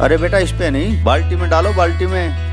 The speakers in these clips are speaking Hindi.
अरे बेटा इस पे नहीं, बाल्टी में डालो, बाल्टी में।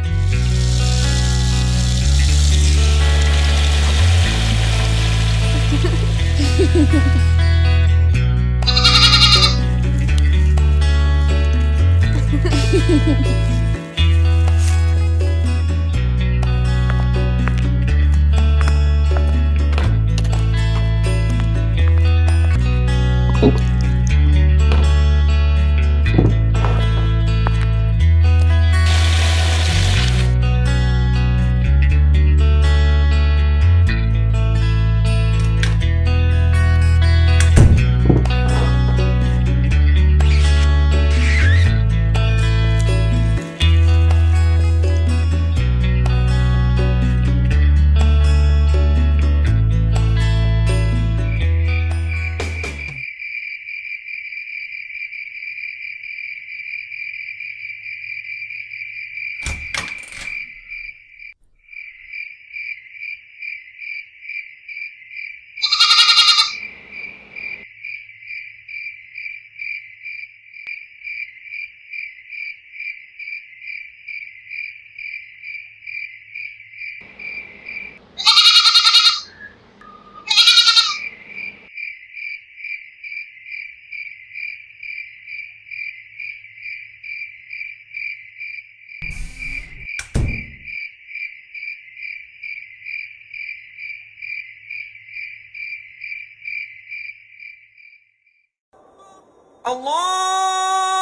अल्लाहु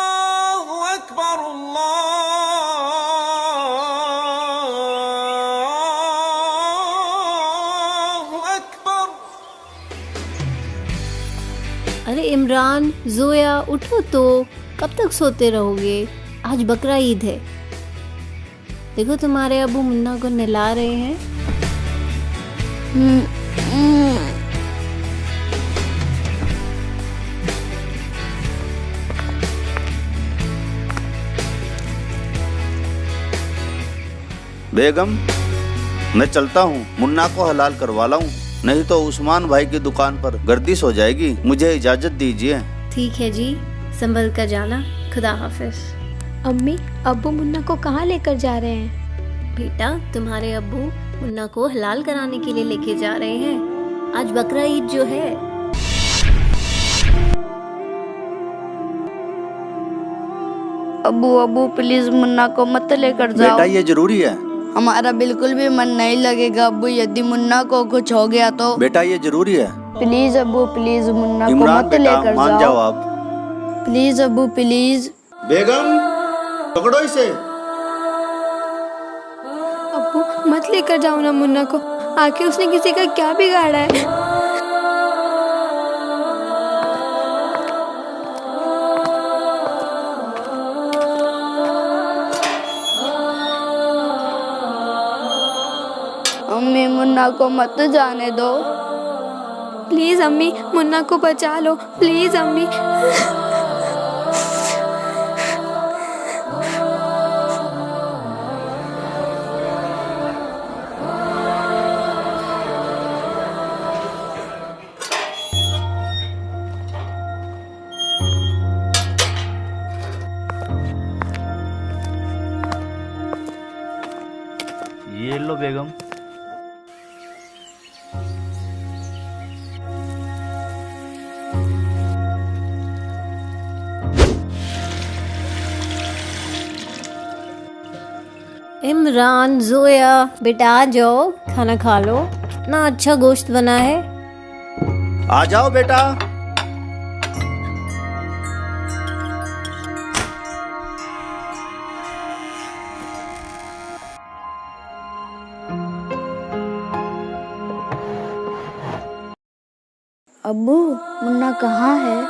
अकबर, अल्लाहु अकबर। अरे इमरान, जोया, उठो तो, कब तक सोते रहोगे? आज बकरा ईद है। देखो तुम्हारे अबू मुन्ना को नहला रहे हैं। बेगम, मैं चलता हूँ, मुन्ना को हलाल करवा लाऊं, नहीं तो उस्मान भाई की दुकान पर गर्दिश हो जाएगी। मुझे इजाजत दीजिए। ठीक है जी, संभल कर जाना। खुदा हाफिज। अम्मी, अब्बू मुन्ना को कहाँ लेकर जा रहे हैं? बेटा, तुम्हारे अब्बू मुन्ना को हलाल कराने के लिए लेके जा रहे हैं। आज बकरा ईद जो है। अबू अबू प्लीज मुन्ना को मत लेकर जाओ। बेटा ये जरूरी है। हमारा बिल्कुल भी मन नहीं लगेगा अबू, यदि मुन्ना को कुछ हो गया तो। बेटा ये जरूरी है। प्लीज अबू प्लीज मुन्ना को इमरान मत बेटा लेकर मान जाओ आप। Please Abu please. बेगम पकड़ो इसे। अब्बू मत लेकर जाओ ना मुन्ना को, आखिर उसने किसी का क्या बिगाड़ा है? अम्मी मुन्ना को मत जाने दो। प्लीज अम्मी, मुन्ना को बचा लो, प्लीज अम्मी। ये लो बेगम। इमरान, जोया, बेटा आ जाओ, खाना खा लो। ना अच्छा गोश्त बना है। आ जाओ बेटा। अब्बू मुन्ना कहाँ है?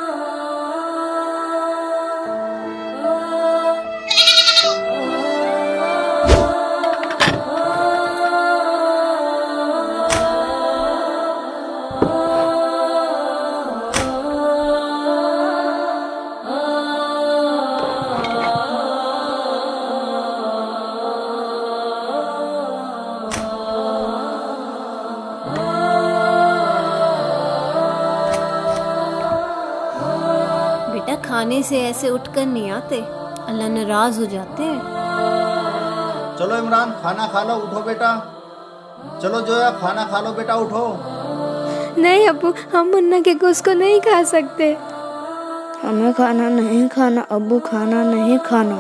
बेटा, खाने से ऐसे उठकर नहीं आते। अल्लाह नाराज हो जाते हैं। चलो इमरान, खाना खा लो, उठो बेटा। चलो जोया, खाना खा लो बेटा, उठो। नहीं अब्बू, हम मुन्ना के गोश्त को नहीं खा सकते। हमें खाना नहीं खाना अब्बू, खाना नहीं खाना।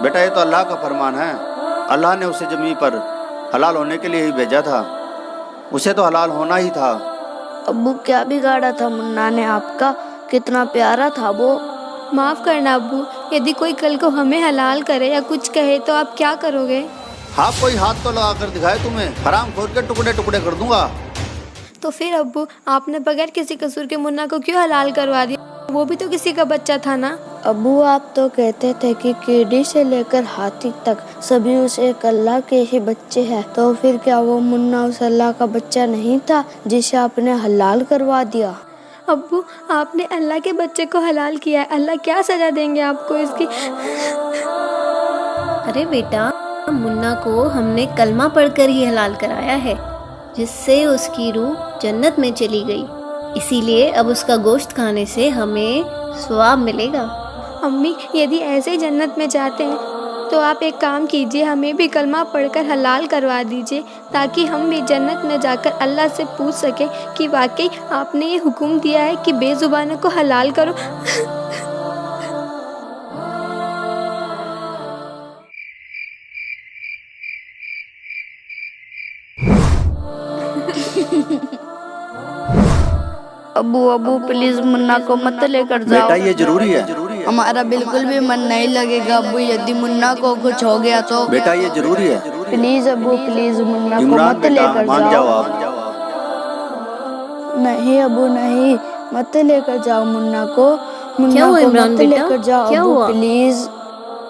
बेटा ये तो अल्लाह का फरमान है। अल्लाह ने उसे ज़मीन पर हलाल होने के लिए ही भेजा था, उसे तो हलाल होना ही था। अब्बू क्या बिगाड़ा था मुन्ना ने आपका, कितना प्यारा था वो। माफ़ करना अब्बू, यदि कोई कल को हमें हलाल करे या कुछ कहे तो आप क्या करोगे? हाँ, कोई हाथ तो लगा कर दिखाए तुम्हें, हराम खोर के टुकड़े टुकड़े कर दूंगा। तो फिर अब्बू, आपने बगैर किसी कसूर के मुन्ना को क्यों हलाल करवा दिया? वो भी तो किसी का बच्चा था ना। अब्बू आप तो कहते थे कि कीड़ी से लेकर हाथी तक सभी उस एक अल्लाह के ही बच्चे हैं, तो फिर क्या वो मुन्ना उस अल्लाह का बच्चा नहीं था जिसे आपने हलाल करवा दिया? अब्बू, आपने अल्लाह के बच्चे को हलाल किया है, अल्लाह क्या सजा देंगे आपको इसकी? अरे बेटा, मुन्ना को हमने कलमा पढ़कर ही हलाल कराया है, जिससे उसकी रूह जन्नत में चली गई। इसीलिए अब उसका गोश्त खाने से हमें सवाब मिलेगा। अम्मी, यदि ऐसे ही जन्नत में जाते हैं तो आप एक काम कीजिए, हमें भी कलमा पढ़कर हलाल करवा दीजिए, ताकि हम भी जन्नत में जाकर अल्लाह से पूछ सकें कि वाकई आपने ये हुक्म दिया है कि बेजुबानों को हलाल करो। अब्बू अब्बू प्लीज मुन्ना को मत लेकर जाओ। बेटा ये जरूरी है। हमारा बिल्कुल भी मन नहीं लगेगा अब्बू, यदि मुन्ना को कुछ हो गया तो। बेटा ये जरूरी है। प्लीज अब्बू प्लीज मुन्ना को इमरान मत बेटा, लेकर मान जाओ आप। नहीं अब्बू नहीं, मत लेकर जाओ मुन्ना को। क्या मुन्ना हुआ को इमरान मत बेटा? लेकर जाओ क्या अब्बू हुआ? प्लीज।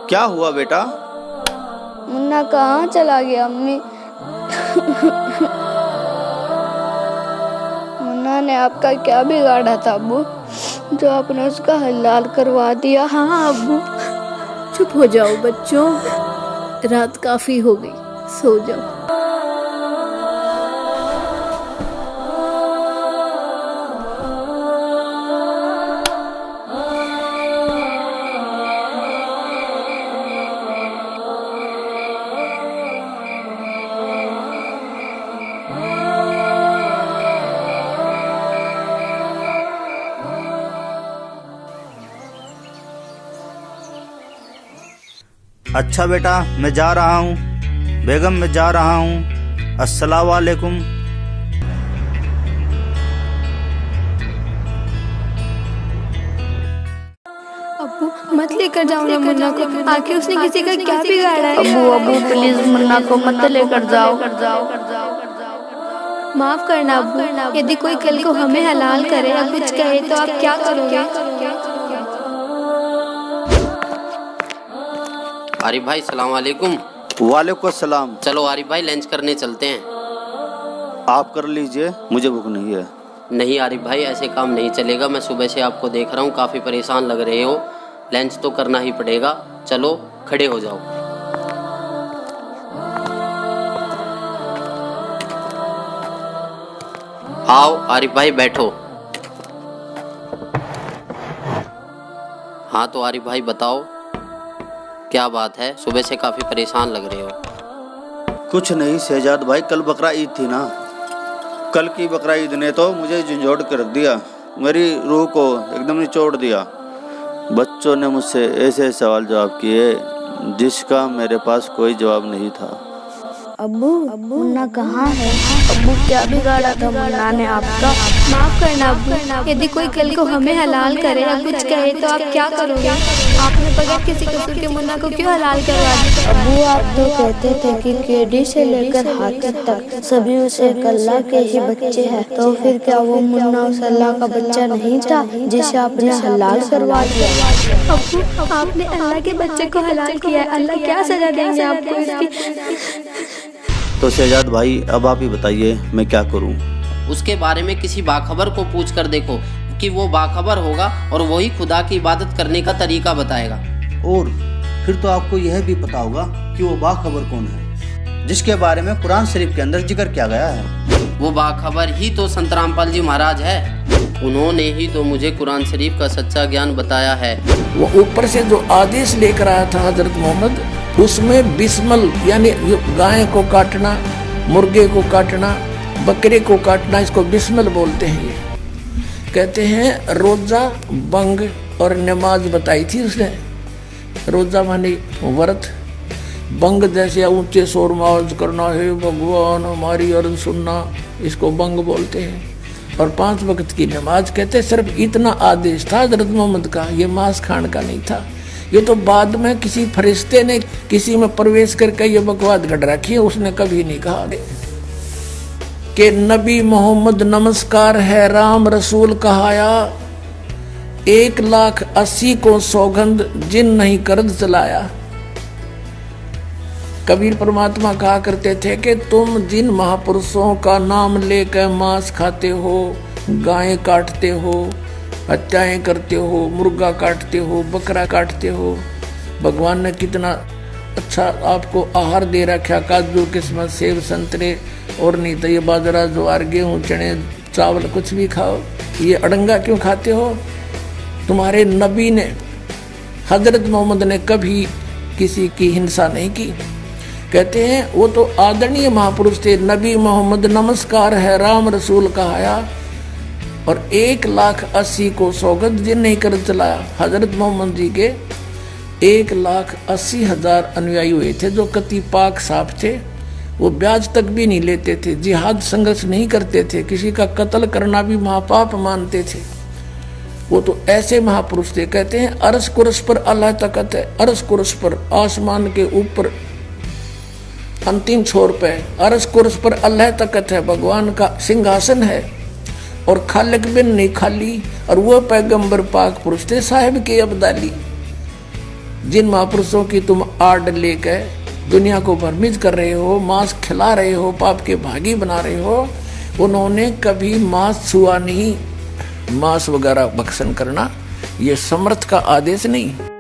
क्या हुआ बेटा? मुन्ना कहाँ चला गया अम्मी? मुन्ना ने आपका क्या बिगाड़ा था अब्बू, जो आपने उसका हलाल करवा दिया? हाँ अब्बू, चुप हो जाओ बच्चों, रात काफी हो गई, सो जाओ। अच्छा बेटा, मैं जा रहा हूँ। बेगम मैं जा रहा हूँ। अस्सलाम वालेकुम। अब्बू, मत लेकर जाओ ना मुन्ना को, आखिर उसने किसी का क्या बिगाड़ा है? अब्बू अब्बू प्लीज मुन्ना को मत लेकर जाओ। माफ करना अब्बू, यदि कोई कल को हमें हलाल करे या कुछ कहे तो आप क्या करोगे? आरिफ भाई सलाम वालेकुम। वालेकुम अस्सलाम। चलो आरिफ भाई लंच करने चलते हैं। आप कर लीजिए, मुझे भूख नहीं है। नहीं आरिफ भाई, ऐसे काम नहीं चलेगा। मैं सुबह से आपको देख रहा हूँ, काफ़ी परेशान लग रहे हो। लंच तो करना ही पड़ेगा। चलो खड़े हो जाओ। आओ आरिफ भाई बैठो। हाँ तो आरिफ भाई बताओ, क्या बात है? सुबह से काफ़ी परेशान लग रहे हो। कुछ नहीं शहजाद भाई, कल बकरा ईद थी ना। कल की बकरा ईद ने तो मुझे झंझोड़ के रख दिया, मेरी रूह को एकदम निचोड़ दिया। बच्चों ने मुझसे ऐसे सवाल जवाब किए जिसका मेरे पास कोई जवाब नहीं था। अब्बू मुन्ना कहाँ है? अब्बू क्या बिगाड़ा था मुन्ना ने आपका? माफ करना अब्बू, यदि कोई कल को हमें हलाल करे या कुछ कहे तो आप क्या करोगे? आपने बगैर किसी कसूर के मुन्ना को क्यों हलाल करवा दिया? अब्बू आप तो कहते थे कि कीड़ी से लेकर हाथी तक सभी उस एक अल्लाह के ही बच्चे हैं, तो फिर क्या वो मुन्ना उस अल्लाह का बच्चा नहीं था जिसे आपने हलाल करवा दिया? अब्बू, आपने अल्लाह के बच्चे को हलाल किया है, अल्लाह क्या सजा देंगे आपको इसकी? तो शहजाद भाई अब आप ही बताइए मैं क्या करूं? उसके बारे में किसी बाखबर को पूछ कर देखो कि वो बाखबर होगा और वही खुदा की इबादत करने का तरीका बताएगा। और फिर तो आपको यह भी पता होगा कि वो बाखबर कौन है। जिसके बारे में कुरान शरीफ के अंदर जिक्र किया गया है। वो बाखबर ही तो संत रामपाल जी महाराज है। उन्होंने ही तो मुझे कुरान शरीफ का सच्चा ज्ञान बताया है। वो ऊपर से जो आदेश लेकर आया था हजरत मोहम्मद, उसमें बिस्मल यानी गाय को काटना, मुर्गे को काटना, बकरे को काटना, इसको बिस्मल बोलते हैं। ये कहते हैं रोजा, बंग और नमाज बताई थी उसने। रोजा माने व्रत, बंग जैसे ऊंचे शोर में आवाज करना, है भगवान हमारी अर्ज सुनना, इसको बंग बोलते हैं। और 5 वक्त की नमाज कहते हैं। सिर्फ इतना आदेश था हजरत मोहम्मद का, ये मांस खाने का नहीं था। ये तो बाद में किसी फरिश्ते ने किसी में प्रवेश करके ये बकवाद गढ़ रखी है, उसने कभी नहीं कहा कि नबी मोहम्मद नमस्कार है राम रसूल कहाया, 1,80,000 को सौगंध जिन नहीं करद चलाया। कबीर परमात्मा कहा करते थे कि तुम जिन महापुरुषों का नाम लेकर मांस खाते हो, गायें काटते हो, हत्याएं करते हो, मुर्गा काटते हो, बकरा काटते हो, भगवान ने कितना अच्छा आपको आहार दे रखा, काजू किस्मत सेब संतरे, और नहीं तो ये बाजरा ज्वार गेहूँ चने चावल कुछ भी खाओ, ये अड़ंगा क्यों खाते हो? तुम्हारे नबी ने हजरत मोहम्मद ने कभी किसी की हिंसा नहीं की। कहते हैं वो तो आदरणीय महापुरुष थे। नबी मोहम्मद नमस्कार है राम रसूल कहाया, और 1,80,000 को सौगंध जिन नहीं कर चलाया। हजरत मोहम्मद जी के 1,80,000 अनुयायी हुए थे जो कति पाक साफ थे। वो ब्याज तक भी नहीं लेते थे, जिहाद संघर्ष नहीं करते थे, किसी का कत्ल करना भी महापाप मानते थे। वो तो ऐसे महापुरुष थे। कहते हैं अरस कुरस पर अल्लाह तकत है, अरस कुरस पर आसमान के ऊपर अंतिम छोर पे अरस कुरस पर अल्लाह तकत है, भगवान का सिंहासन है, और खालिक बिन नहीं खाली, और वह पैगंबर पाक पुरुष थे साहिब के अब्दाली। जिन महापुरुषों की तुम आड़ लेकर दुनिया को भ्रमित कर रहे हो, मांस खिला रहे हो, पाप के भागी बना रहे हो, उन्होंने कभी मांस छुआ नहीं। मांस वगैरह भक्षण करना ये समर्थ का आदेश नहीं।